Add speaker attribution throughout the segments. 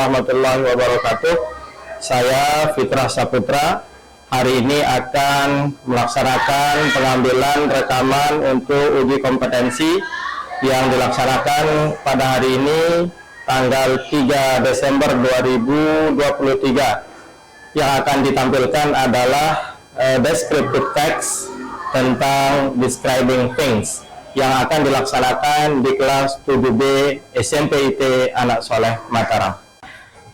Speaker 1: warahmatullahi wabarakatuh. Saya Fitrah Saputra. Hari ini akan melaksanakan pengambilan rekaman untuk uji kompetensi yang dilaksanakan pada hari ini tanggal 3 Desember 2023. Yang akan ditampilkan adalah descriptive text tentang describing things yang akan dilaksanakan di kelas 7B SMP IT Anak Soleh Mataram.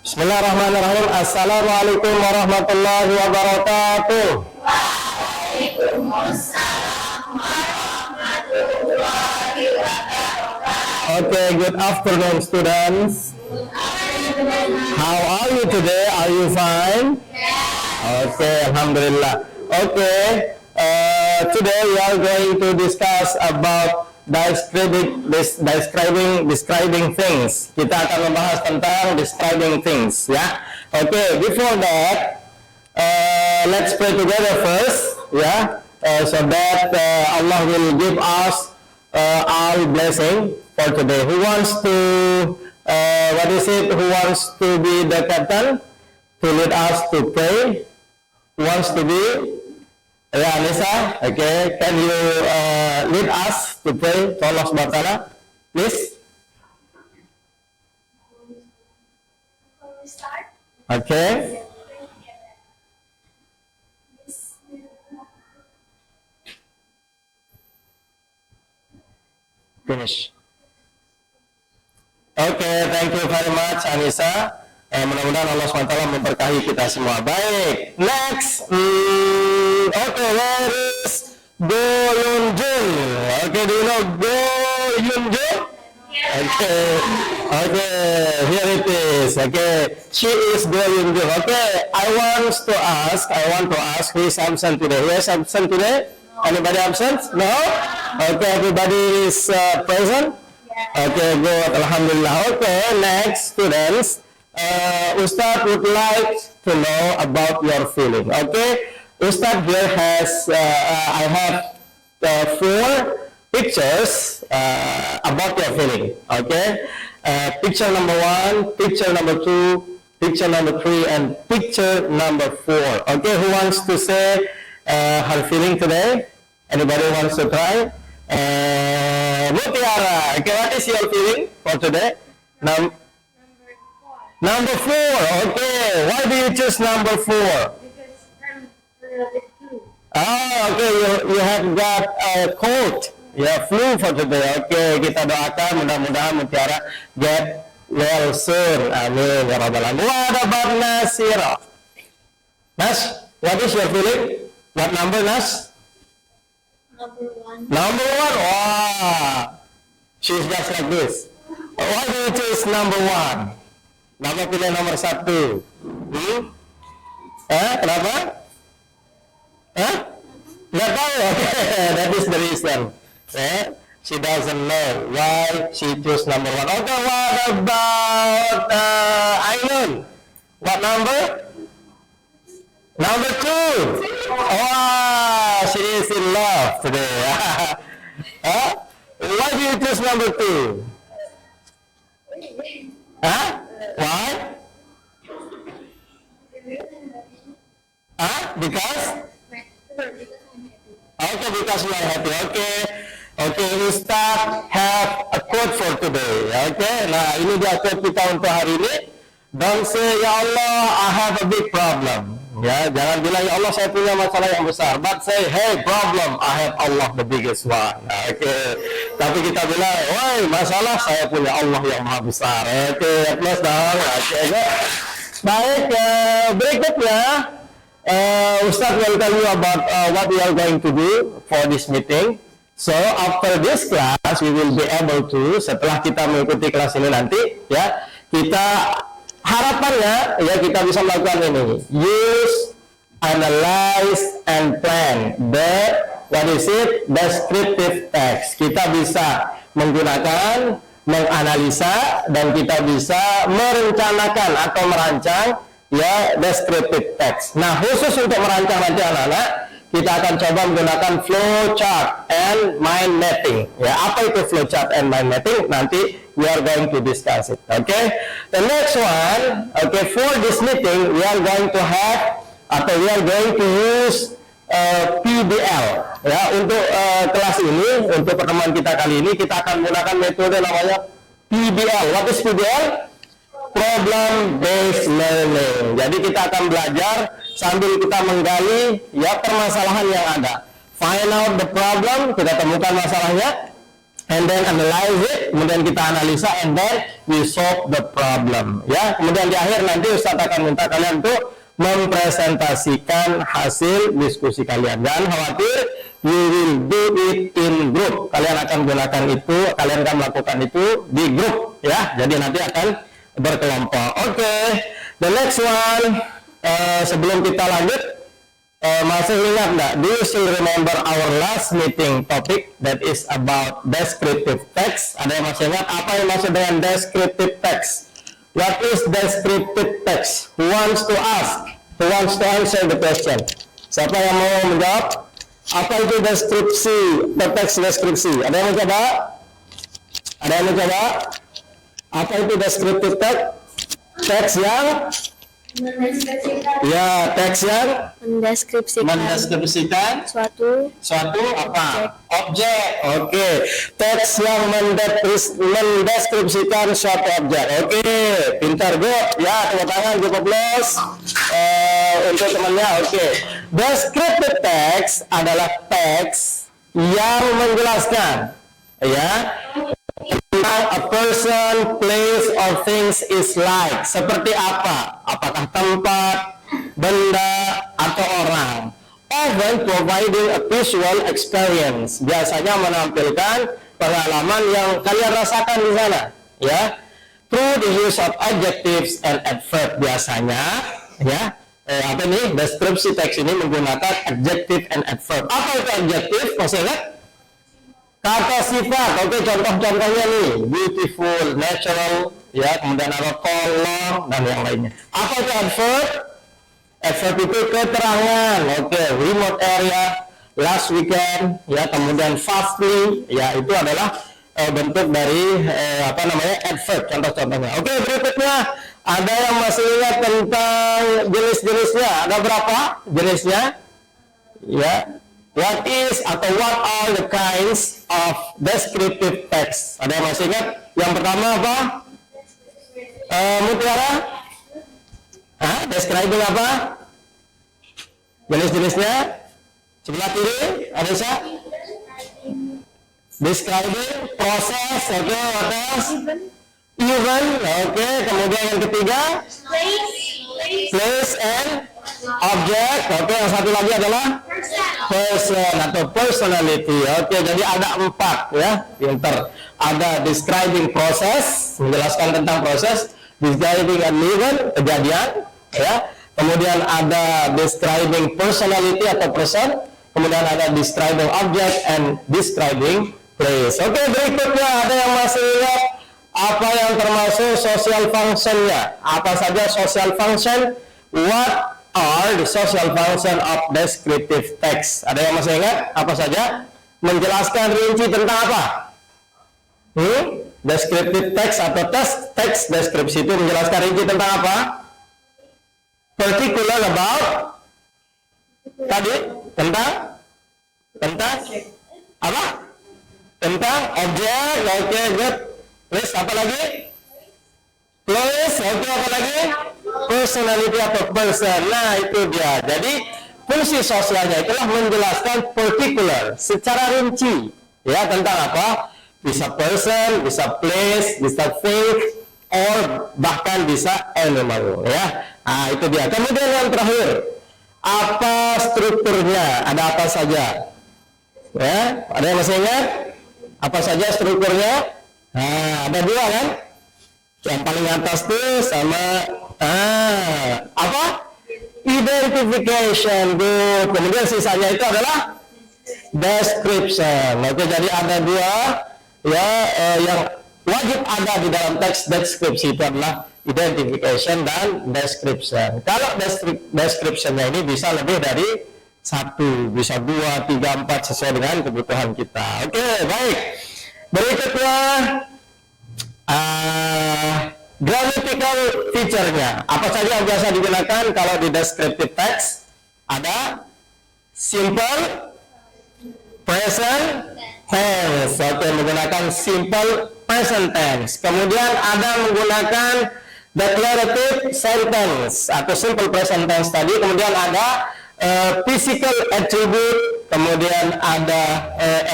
Speaker 1: Bismillahirrahmanirrahim. Assalamualaikum warahmatullahi wabarakatuh.
Speaker 2: Waalaikumsalam warahmatullahi wabarakatuh.
Speaker 1: Okay, good afternoon, students. How are you today? Are you fine? Okay, alhamdulillah. Okay, today we are going to discuss about describing things. Kita akan membahas tentang describing things, ya. Okay, before that, let's pray together first, ya, so that Allah will give us all blessing for today. Who wants to, who wants to be the captain to lead us to pray? Who wants to be? Ya, Anissa, okay, can you lead us to pray to Allah Subhanahu wa Ta'ala, please? Okay. Finish. Okay, thank you very much, Anissa. Mudah-mudahan Allah SWT memberkahi kita semua. Baik, next. Okay, where is Go Yun Jung? Okay, do you know Go Yun Jung? Okay, here it is. Okay, she is Go Yun Jung. Okay, I want to ask who is absent today? Who is absent today? Anybody absent? No? Okay, everybody is present? Okay, good. Alhamdulillah. Okay, next, students. Ustadz would like to know about your feeling. Okay, Ustadz here has I have 4 pictures about your feeling. Okay, picture number 1, picture number 2, picture number 3, and picture number 4. Okay, who wants to say her feeling today? Anybody wants to try? Mutiara. Okay, what is your feeling for today? Number 4, okay. Why do you choose number 4?
Speaker 2: Because I'm related to.
Speaker 1: Okay, you have got a cold. Yeah, flu for today. Okay, kita doakan mudah-mudahan Mutiara get well soon. Amin ya rabbal alamin. What about Nasira? Nas, what is your feeling? What number, Nas?
Speaker 2: Number 1.
Speaker 1: Number 1. Wow. She's just like this. Why do you choose number 1? Kenapa pilih nomor 1? Kenapa? Nggak tahu. That is the reason. She doesn't know why she choose number 1. Okay, what about Ainun? What number? Number 2. Oh, she is in love today. Why do you choose number 2? Why? Because? Okay, because you are happy. Okay, Ustaz have a quote for today. Okay, nah ini dia quote kita untuk hari ini. Don't say, ya Allah, I have a big problem. Ya, jangan bilang, ya Allah, saya punya masalah yang besar. But say, hey, problem, I have Allah the biggest one. Okay, tapi kita bilang, woi, masalah saya punya Allah yang maha besar. Okay, plus dong. Okay, baik, berikutnya, Ustaz will tell you about what we are going to do for this meeting. So, after this class, we will be able to, setelah kita mengikuti kelas ini nanti, ya, kita harapannya ya kita bisa melakukan ini, use, analyze, and plan the descriptive text. Kita bisa menggunakan, menganalisa, dan kita bisa merencanakan atau merancang ya descriptive text. Nah, khusus untuk merancang nanti anak-anak, kita akan coba menggunakan flowchart and mind mapping. Ya, apa itu flowchart and mind mapping? Nanti we are going to discuss it. Okay. The next one, okay, for this meeting we are going to have atau we are going to use PBL. Ya, untuk kelas ini, untuk pertemuan kita kali ini kita akan menggunakan metode namanya PBL. What is PBL? Problem based learning. Jadi kita akan belajar sambil kita menggali ya permasalahan yang ada. Find out the problem, kita temukan masalahnya, and then analyze it, kemudian kita analisa, and then we solve the problem. Ya, kemudian di akhir nanti Ustaz akan minta kalian untuk mempresentasikan hasil diskusi kalian. Jangan khawatir, you will do it in group. Kalian akan gunakan itu, kalian akan melakukan itu di grup ya. Jadi nanti akan berkelompok. Oke. The next one, sebelum kita lanjut, masih ingat nggak? Do you still remember our last meeting topic that is about descriptive text? Ada yang masih ingat apa yang maksud dengan descriptive text? What is descriptive text? Who wants to ask? Who wants to answer the question? Siapa yang mau menjawab? Apa itu deskripsi? Teks deskripsi. Ada yang mau coba? Ada yang mau coba? Apa itu descriptive text? Teks yang? Ya, teks yang mendeskripsikan suatu apa? Objek. Oke. Teks yang mendeskripsikan suatu objek. Oke, pintar Bu. Ya, tepuk tangan Bu plus untuk temannya. Oke. Descriptive text adalah teks yang menjelaskan ya a person, place, or things is like. Seperti apa? Apakah tempat, benda, atau orang. Often providing a visual experience. Biasanya menampilkan pengalaman yang kalian rasakan di sana. Ya. Through the use of adjectives and adverb. Biasanya, ya. Apa nih? Deskripsi teks ini menggunakan adjective and adverb. Apa itu adjective? Masih ingat? Kata sifat, oke, contoh-contohnya nih, beautiful, natural, ya, kemudian ada tolong, dan yang lainnya. Apa itu adverb? Adverb itu keterangan, oke, remote area, last weekend, ya, kemudian fastly, ya, itu adalah bentuk dari, adverb, contoh-contohnya. Oke, berikutnya, ada yang masih ingat tentang jenis-jenisnya, ada berapa jenisnya? Ya. What is atau what are the kinds of descriptive text? Ada yang masih ingat? Yang pertama apa? Mutiara? Describing apa? Jenis-jenisnya? Sebelah kiri, Adesa? Describing proses, oke, atas? Event, oke, kemudian yang ketiga? Place and object, oke, yang satu lagi adalah? Person atau personality. Oke, jadi ada 4 ya, pinter. Ada describing process, menjelaskan tentang proses, describing an event, kejadian, ya. Kemudian ada describing personality atau person, kemudian ada describing object and describing place. Oke, berikutnya ada yang masih ingat apa yang termasuk social function-nya? Apa saja social function? What are the social function of descriptive text? Ada yang masih ingat? Apa saja? Menjelaskan rinci tentang apa? Descriptive text atau teks deskripsi itu menjelaskan rinci tentang apa? Particular about tadi tentang apa? Tentang objek. Oke, good. Terus apa lagi? Place. Oke, apa lagi? Personality atau person. Nah, itu dia. Jadi fungsi sosialnya itulah menjelaskan particular secara rinci ya tentang apa? Bisa person, bisa place, bisa thing, or bahkan bisa animal ya. Nah, itu dia. Kemudian yang terakhir, apa strukturnya? Ada apa saja? Ya, ada yang masih ingat? Apa saja strukturnya? Nah, ada 2 kan? Yang paling atas tuh sama apa? Identification. Good. Kemudian sisanya itu adalah description. Oke, jadi ada 2 ya yang wajib ada di dalam teks deskripsi itu adalah identification dan description. Kalau descriptionnya ini bisa lebih dari 1, bisa 2, 3, 4 sesuai dengan kebutuhan kita. Oke, baik. Berikutnya grammatical feature-nya. Apa saja yang biasa digunakan kalau di descriptive text? Ada simple, present tense. Oke, menggunakan simple present tense. Kemudian ada menggunakan declarative sentence atau simple present tense tadi. Kemudian ada physical attribute. Kemudian ada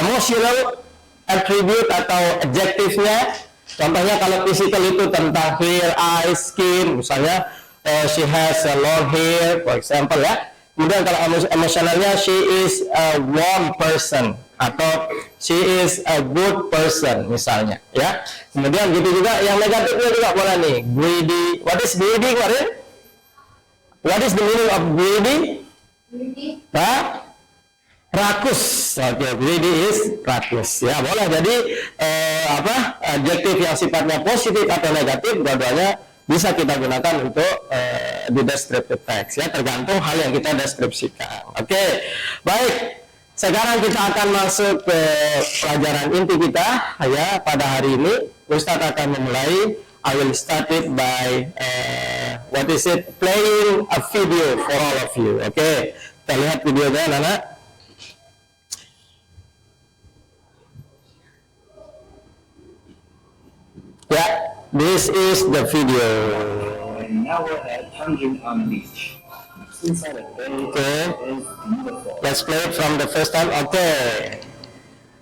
Speaker 1: emotional attribute atau adjectives-nya. Contohnya kalau physical itu tentang hair, eyes, skin. Misalnya she has a long hair, for example ya. Kemudian kalau emosionalnya, she is a warm person atau she is a good person misalnya ya. Kemudian gitu juga yang negatifnya juga boleh nih, greedy. What is greedy kemarin? What is the meaning of greedy?
Speaker 2: Greedy.
Speaker 1: Rakus. Oke, greedy is rakus ya. Boleh jadi adjektif yang sifatnya positif atau negatif, dua-duanya bisa kita gunakan untuk di descriptive text ya, tergantung hal yang kita deskripsikan. Oke, baik. Sekarang kita akan masuk ke pelajaran inti kita ya pada hari ini. Ustadz akan memulai. I will start it by playing a video for all of you. Oke, kita lihat videonya, Nana. Yeah, this is the video.
Speaker 3: And now we're at Tanjung An Beach. Inside the bay
Speaker 1: Okay,
Speaker 3: is beautiful.
Speaker 1: let's play it from the first time. Okay,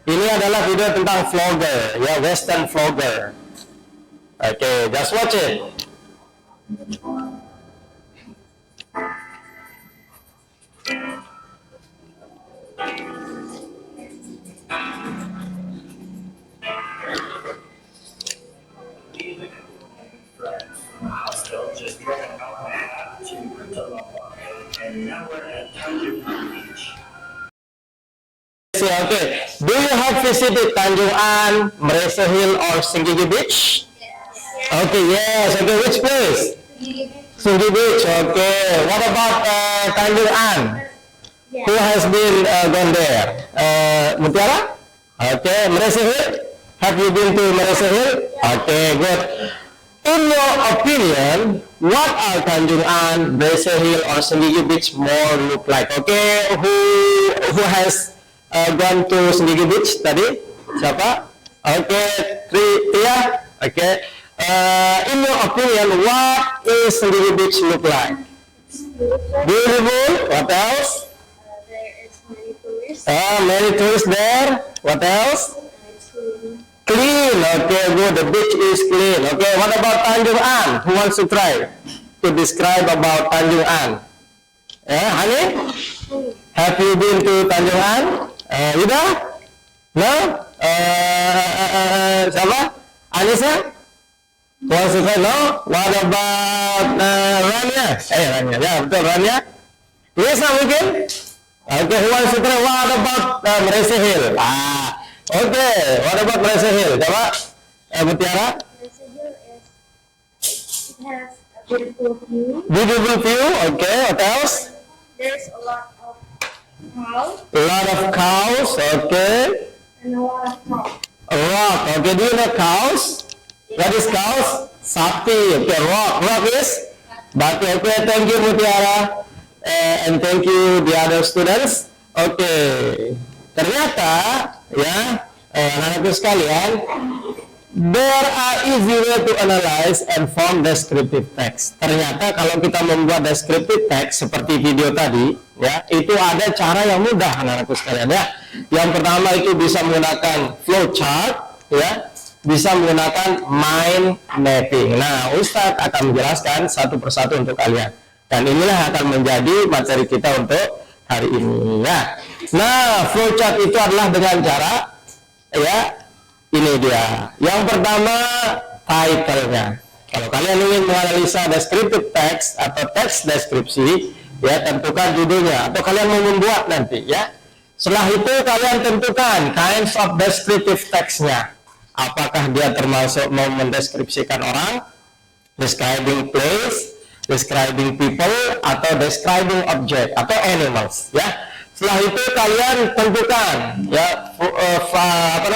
Speaker 1: ini adalah video tentang vlogger, ya, Western vlogger. Okay, just watch it.
Speaker 3: Hostel just drove an hour and a half to Kutalapa. And now we're at Tanjung An Beach.
Speaker 1: Okay, do you have visited Tanjung An, Merasa Hill, or Senggigi Beach? Okay, yes. Okay, which place? Senggigi Beach. Okay, what about Tanjung An? Who has been gone there? Mutiara? Okay, Merasa Hill? Have you been to Merasa Hill? Okay, good. In your opinion, what are Tanjung An, Merasa Hill, or Senggigi Beach more look like? Okay, who has gone to Senggigi Beach tadi? Siapa? Okay, Tia. Okay. In your opinion, what is Senggigi Beach look like? Beautiful. What else?
Speaker 2: There is many tourists.
Speaker 1: Many tourists there. What else? Clean. Okay, good. The beach is clean. Okay, what about Tanjung An? Who wants to try to describe about Tanjung An? Hani? Have you been to Tanjung An? Ida? No? Siapa? Anissa? Who wants to try? No? What about Rania? Rania. Ya, betul Rania. Yes, mungkin? Okay, who wants to try? What about Merasa Hill? Okay, what about Merasa Hill? Coba, Mutiara.
Speaker 2: Merasa Hill it has a beautiful view.
Speaker 1: Beautiful view. Okay, what else?
Speaker 2: There's a lot of cows
Speaker 1: A lot of cows. Okay.
Speaker 2: and a lot of rock.
Speaker 1: A rock. Okay, do you know cows? What is cows? Sapi. Okay, rock. Rock is? Batu. Okay, thank you Mutiara. And thank you the other students. Okay. Ternyata, ya, anak-anakku sekalian, there are easy way to analyze and form descriptive text. Ternyata kalau kita membuat descriptive text seperti video tadi, ya, itu ada cara yang mudah, anak-anakku sekalian, ya. Yang pertama itu bisa menggunakan flowchart, ya, bisa menggunakan mind mapping. Nah, Ustadz akan menjelaskan satu persatu untuk kalian. Dan inilah akan menjadi materi kita untuk hari ini, ya. Nah, flowchart itu adalah dengan cara, ya, ini dia. Yang pertama, title-nya. Kalau kalian ingin menganalisa descriptive text atau teks deskripsi, ya, tentukan judulnya. Atau kalian mau membuat nanti, ya. Setelah itu kalian tentukan kinds of descriptive text-nya. Apakah dia termasuk mau mendeskripsikan orang, describing place, describing people, atau describing object atau animals, ya. Setelah itu kalian tentukan ya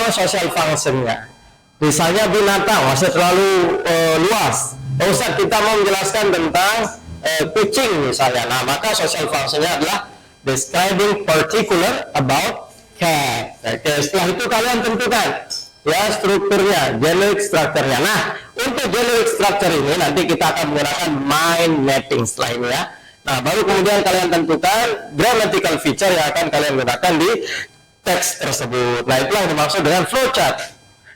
Speaker 1: social functionnya. Misalnya binatang, masih terlalu luas. Ustaz, kita mau menjelaskan tentang kucing misalnya. Nah, maka social functionnya adalah describing particular about cat. Oke, setelah itu kalian tentukan ya strukturnya, generic structure-nya. Nah, untuk generic structure ini nanti kita akan menggunakan mind mapping setelah ini ya. Nah, baru kemudian kalian tentukan grammatical feature yang akan kalian gunakan di teks tersebut. Nah, itulah yang dimaksud dengan flowchart.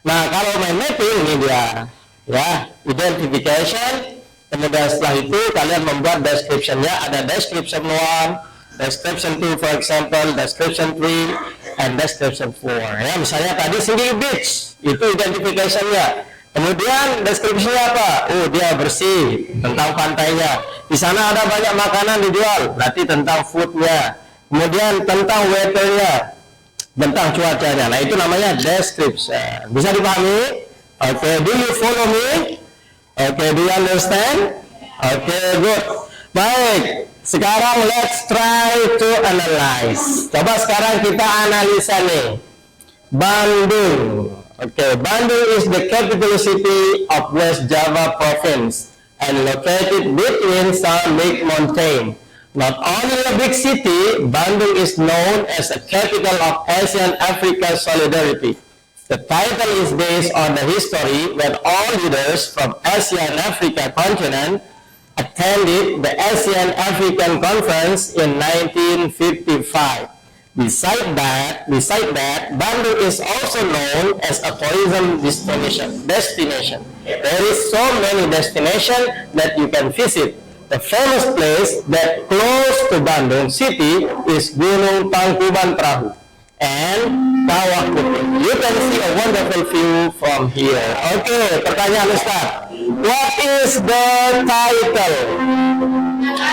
Speaker 1: Nah, kalau mind mapping ini dia ya, identification. Kemudian setelah itu kalian membuat description-nya, ada description 1, description 2 for example, description 3, and description 4. Ya, misalnya tadi single beach, itu identification-nya. Kemudian deskripsinya apa? Oh, dia bersih, tentang pantainya. Di sana ada banyak makanan dijual, berarti tentang food-nya. Kemudian tentang weather-nya, tentang cuacanya. Nah, itu namanya description. Bisa dipahami? Oke, do you follow me? Oke, do you understand? Oke, good. Baik, sekarang let's try to analyze. Coba sekarang kita analisa nih. Bandung. Okay, Bandung is the capital city of West Java province and located between some big mountain. Not only a big city, Bandung is known as a capital of Asian Africa solidarity. The title is based on the history when all leaders from Asia and Africa continent attended the Asian African Conference in 1955. Besides that, Bandung is also known as a tourism destination. There is so many destinations that you can visit. The famous place that close to Bandung city is Gunung Tangkuban Perahu and Kawah Putih. You can see a wonderful view from here. Okay, pertanyaan Ustaz. What is the title?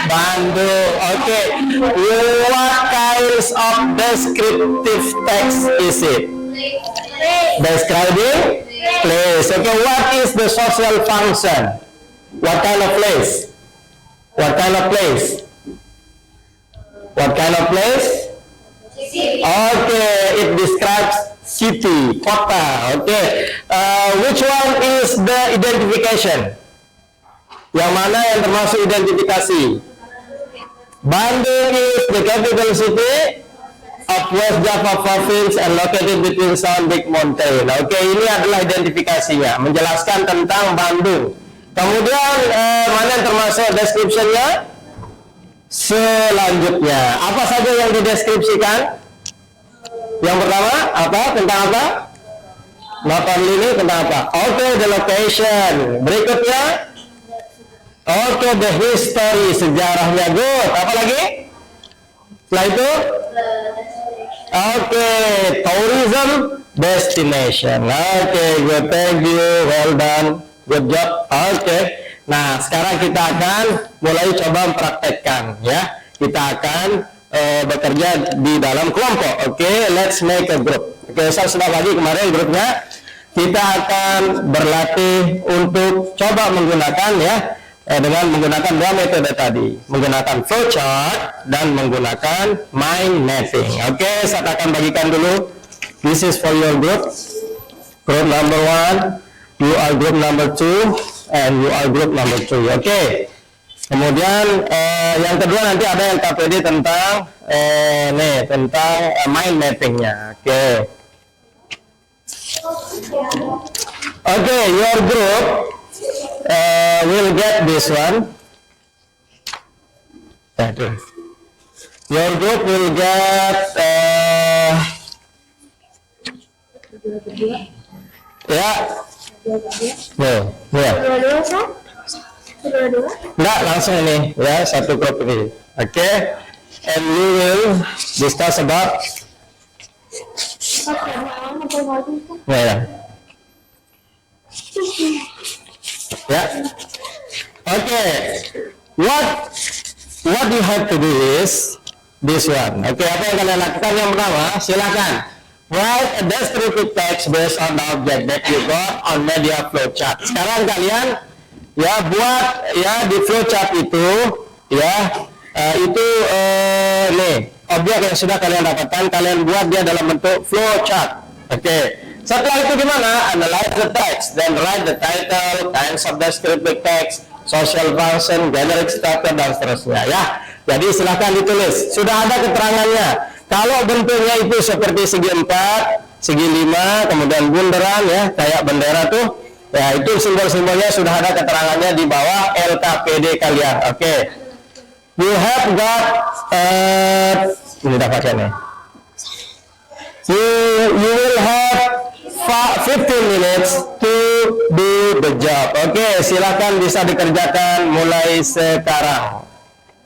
Speaker 1: Bandung. Okay. What kinds of descriptive text is it? Describing place. Okay. What is the social function? What kind of place? What kind of place? What kind of place? Okay. It describes city, kota. Okay. Which one is the identification? Yang mana yang termasuk identifikasi? Bandung is the capital city of West Java province and located between some big mountain. Oke, ini adalah identifikasinya, menjelaskan tentang Bandung. Kemudian mana yang termasuk description-nya? Selanjutnya, apa saja yang dideskripsikan? Yang pertama, apa? Tentang apa? Not only ini, tentang apa? Oke, the location. Berikutnya, oke, the history, sejarahnya. Good. Apa lagi? Setelah itu? Oke, tourism destination. Oke, good. Thank you. Well done. Good job. Oke. Nah, sekarang kita akan mulai coba mempraktekkan ya. Kita akan bekerja di dalam kelompok. Oke, let's make a group. Oke, saya sudah bagi kemarin grupnya. Kita akan berlatih untuk coba menggunakan ya. Dengan menggunakan dua metode tadi, menggunakan flowchart dan menggunakan mind mapping. Oke, saya akan bagikan dulu. This is for your group. Group number 1, you are group number 2, and you are group number 3. Oke. Kemudian yang kedua nanti ada yang KPD tentang tentang mind mappingnya. Oke. Oke, your group will get this one. Your group will get ya. Enggak, langsung ini ya, satu grup ini. Oke. And we will discuss about ya. Okay. What you have to do is this one. Okay, apa yang kalian lakukan? Yang pertama, silakan write a descriptive text based on the object that you got on media flowchart. Sekarang kalian ya buat ya di flowchart itu ya itu nih objek yang sudah kalian dapatkan, kalian buat dia dalam bentuk flowchart. Oke. Setelah itu gimana? Analyze the text, then write the title, kinds of descriptive text, social function, generic structure, dan seterusnya ya. Jadi silahkan ditulis. Sudah ada keterangannya. Kalau bentuknya itu seperti segi 4, segi 5, kemudian bunderan ya, kayak bendera tuh, ya itu simbol-simbolnya sudah ada keterangannya di bawah LKPD kalian. Oke. You have got ini dapatnya nih. You will have 15 minutes to do the job. Oke, silakan bisa dikerjakan mulai sekarang.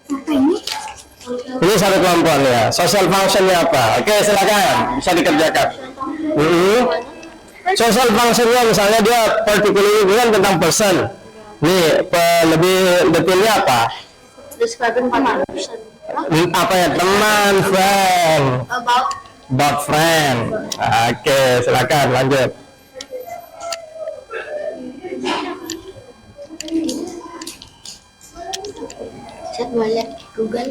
Speaker 2: Apa ini?
Speaker 1: Ini satu kelompok ya. Social functionnya apa? Oke, silakan bisa dikerjakan. Social functionnya misalnya dia particularly kan tentang person. Nih, lebih detailnya apa?
Speaker 2: Describing person.
Speaker 1: Apa ya? Teman, friend. About friend. Oke, silakan lanjut.
Speaker 2: Saya boleh lihat Google.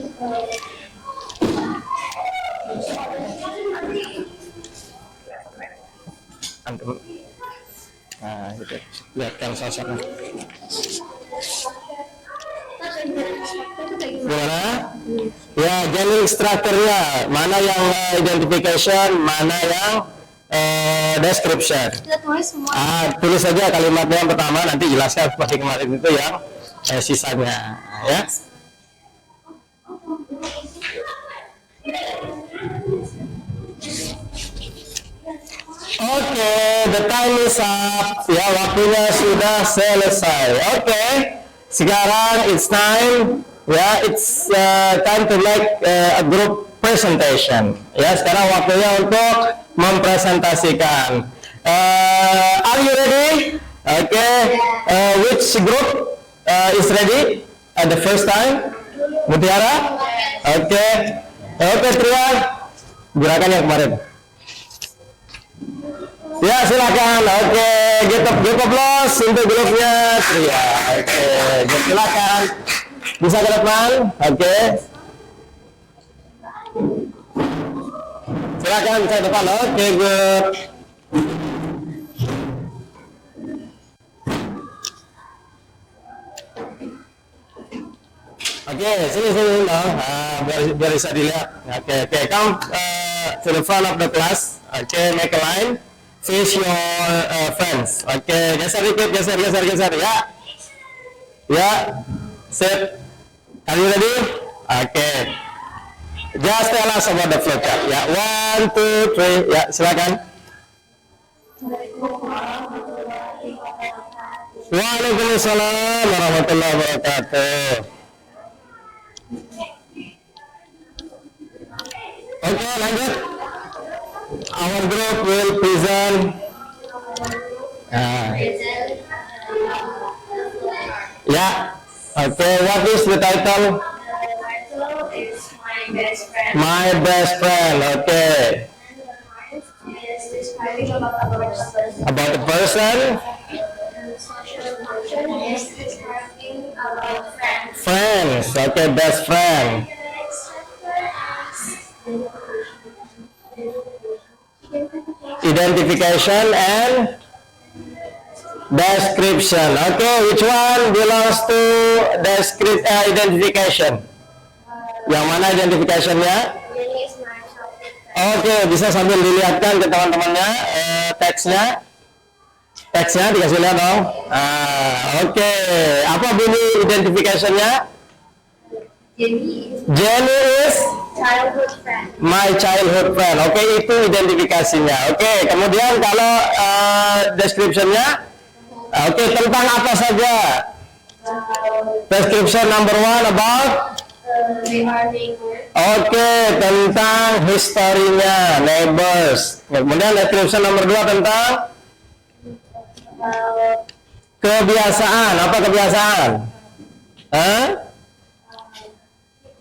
Speaker 1: Antum. Nah, gitu. Lihatkan sosoknya. Gimana? Ya, generic structure-nya. Mana yang identification, mana yang description.
Speaker 2: Kita tulis semua.
Speaker 1: Tulis saja kalimatnya yang pertama, nanti jelaskan seperti kemarin itu yang sisanya. Ya. Oke, the time is up. Ya, waktunya sudah selesai. Oke, sekarang it's time. Ya, it's time to make a group presentation. Ya, sekarang waktunya untuk mempresentasikan. Are you ready? Oke, which group is ready at the first time? Mutiara? Oke, Trian. Gerakan yang kemarin. Ya, silakan. Oke, get up los untuk grupnya Tria. Oke, silakan. Bisa ke depan. Oke. Silakan bisa ke depan. Oke, good. Oke, sini dong. Biar bisa dilihat. Oke, come to the front of the class. Oke, make a line. Face your friends. Oke, geser dikit, geser ya. Ya, set. Are you ready? Oke. Just tell us about the flowchart. Ya, 1, 2, 3. Ya, silakan. Waalaikumsalam warahmatullahi wabarakatuh. Oke, lanjut. Our group will present. Ya, oke. What is the title?
Speaker 2: The title is My Best Friend.
Speaker 1: My best friend. Oke.
Speaker 2: And the part is describing
Speaker 1: About the person.
Speaker 2: And the social function is describing about friends.
Speaker 1: Friends. Oke, best friend.
Speaker 2: And the next chapter is
Speaker 1: Identification and description. Okay, which one belongs to identification? Yang mana identificationnya?
Speaker 2: Jenny is my shopping.
Speaker 1: Oke, bisa sambil dilihatkan ke teman-temannya teksnya. Teksnya dikasih lihat dong. Oke, apa bunyi identificationnya? Jenny is
Speaker 2: Childhood friend.
Speaker 1: my childhood friend. Oke, itu identifikasinya. Oke, kemudian kalau descriptionnya, oke, tentang apa saja? Description number 1 about?
Speaker 2: They are neighbors.
Speaker 1: Oke, tentang historinya, neighbors. Kemudian description nomor 2 tentang kebiasaan. Apa kebiasaan?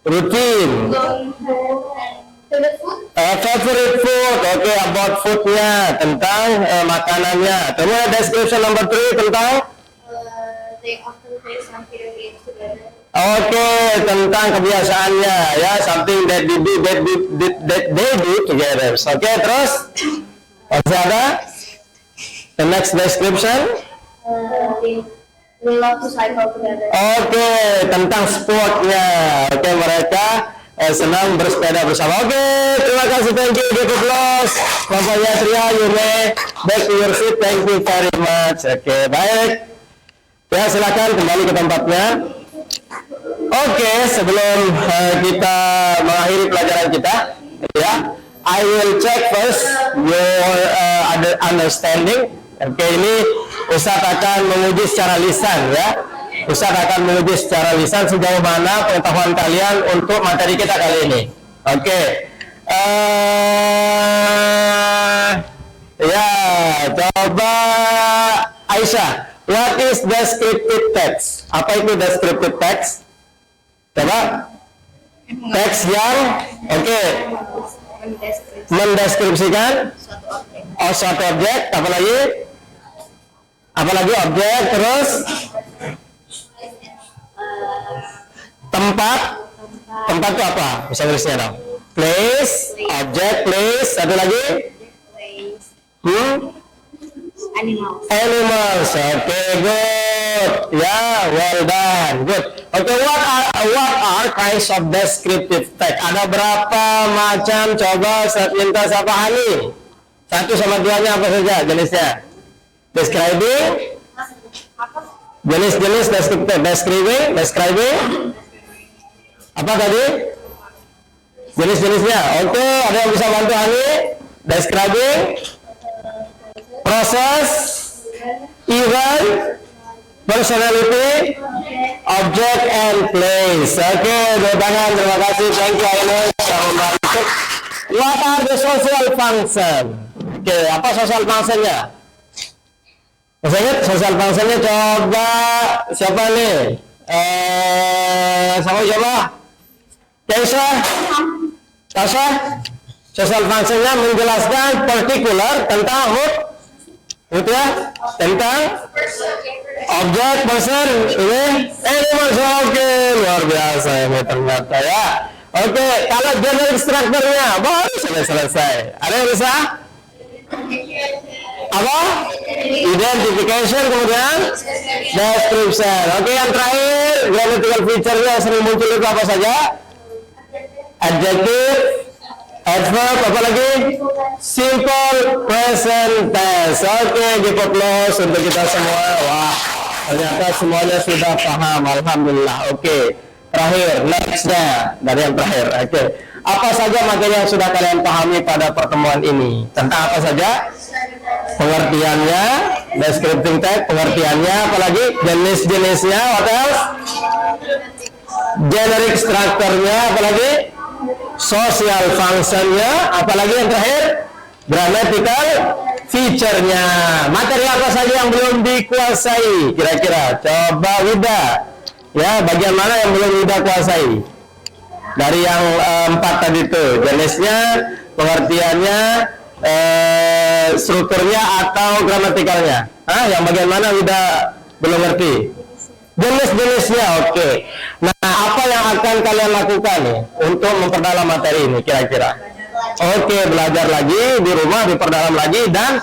Speaker 1: Rutin.
Speaker 2: Going home and to the food.
Speaker 1: Favorite food. Oke, about foodnya, tentang makanannya. Kemudian description nomor 3 tentang
Speaker 2: They often play some video games together.
Speaker 1: Oke, tentang kebiasaannya ya, something that they do together. Oke, terus masih ada the next description.
Speaker 2: We love to cycle together.
Speaker 1: Oke, tentang sportnya. Oke, mereka senang bersepeda bersama. Oke, terima kasih, thank you, give applause. Bapak Yatria, you may back to your seat. Thank you very much. Oke, baik. Ya, silakan kembali ke tempatnya. Oke, sebelum kita mengakhiri pelajaran kita, ya, I will check first your understanding. Oke, ini Ustadz akan menguji secara lisan, ya. Ustadz akan menguji secara lisan sejauh mana pengetahuan kalian untuk materi kita kali ini. Oke, ya, coba Aisyah, what is descriptive text? Apa itu descriptive text? Coba, teks yang, oke, mendeskripsikan suatu objek, apa lagi? Apalagi objek, terus tempat itu apa? Bisa tulisnya dong. Place, object, place, satu lagi? Animals. Oke, good. Ya, well done. Good. Oke, what are kinds of descriptive text? Ada berapa macam? Coba minta siapa Hani? 1 sama 2-nya apa saja jenisnya? Describing, jenis-jenis describing, apa tadi? Jenis-jenisnya. Oke, ada yang bisa bantu Hani? Describing, proses, event, personality, object, and place. Oke, dua tangan, terima kasih. Thank you, Ainus. What are the social function? Oke, apa social functionnya? Masih ingat social functionnya? Coba siapa nih? Coba Tasha. Social functionnya menjelaskan particular tentang mood ya, tentang objek, person, ini animals. Oke, luar biasa ini ternyata ya. Oke, kalau generic structure-nya baru selesai. Ada yang bisa? Apa? Identification, kemudian description. Oke, yang terakhir grammatical feature-nya sering muncul itu apa saja? Adjective, adverb, apa lagi? Simple present tense. Oke, give applause untuk kita semua. Wah, ternyata semuanya sudah paham. Alhamdulillah. Oke, terakhir, nextnya dari yang terakhir. Oke, apa saja materi yang sudah kalian pahami pada pertemuan ini? Tentang apa saja? Pengertiannya, descriptive text, pengertiannya, apalagi jenis-jenisnya, what else? Generic structure-nya, apalagi? Social function-nya, apalagi yang terakhir? Grammatical feature-nya. Materi apa saja yang belum dikuasai? Kira-kira, coba Wida. Ya, bagian mana yang belum Wida kuasai? Dari yang 4 tadi itu, jenisnya, pengertiannya, strukturnya atau gramatikalnya? Yang bagian mana Wida belum ngerti? Jenis-jenisnya, oke. Nah, apa yang akan kalian lakukan nih untuk memperdalam materi ini kira-kira? Oke, belajar lagi di rumah, diperdalam lagi, dan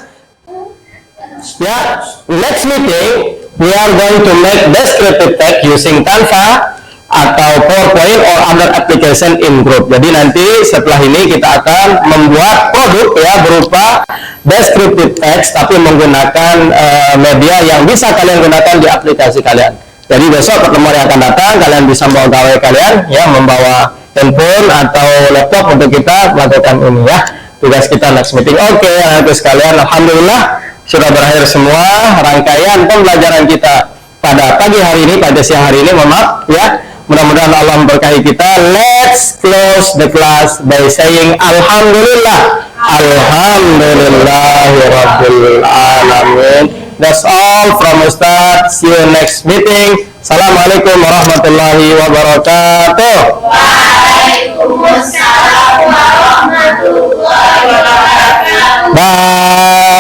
Speaker 1: ya, next meeting we are going to make descriptive text using Canva atau PowerPoint or other application in group. Jadi nanti setelah ini kita akan membuat produk ya berupa descriptive text tapi menggunakan media yang bisa kalian gunakan di aplikasi kalian. Jadi besok pertemuan yang akan datang kalian bisa membawa gawai kalian ya, membawa handphone atau laptop untuk kita melakukan ini ya. Tugas kita next meeting. Oke, anak sekalian, alhamdulillah sudah berakhir semua rangkaian pembelajaran kita pada pagi hari ini, pada siang hari ini, maaf ya. Mudah-mudahan Allah memberkahi kita. Let's close the class by saying Alhamdulillah. Alhamdulillahirabbil alamin. That's all from Ustaz. See you next meeting. Assalamualaikum warahmatullahi wabarakatuh.
Speaker 2: Waalaikumsalam warahmatullahi wabarakatuh.
Speaker 1: Bye.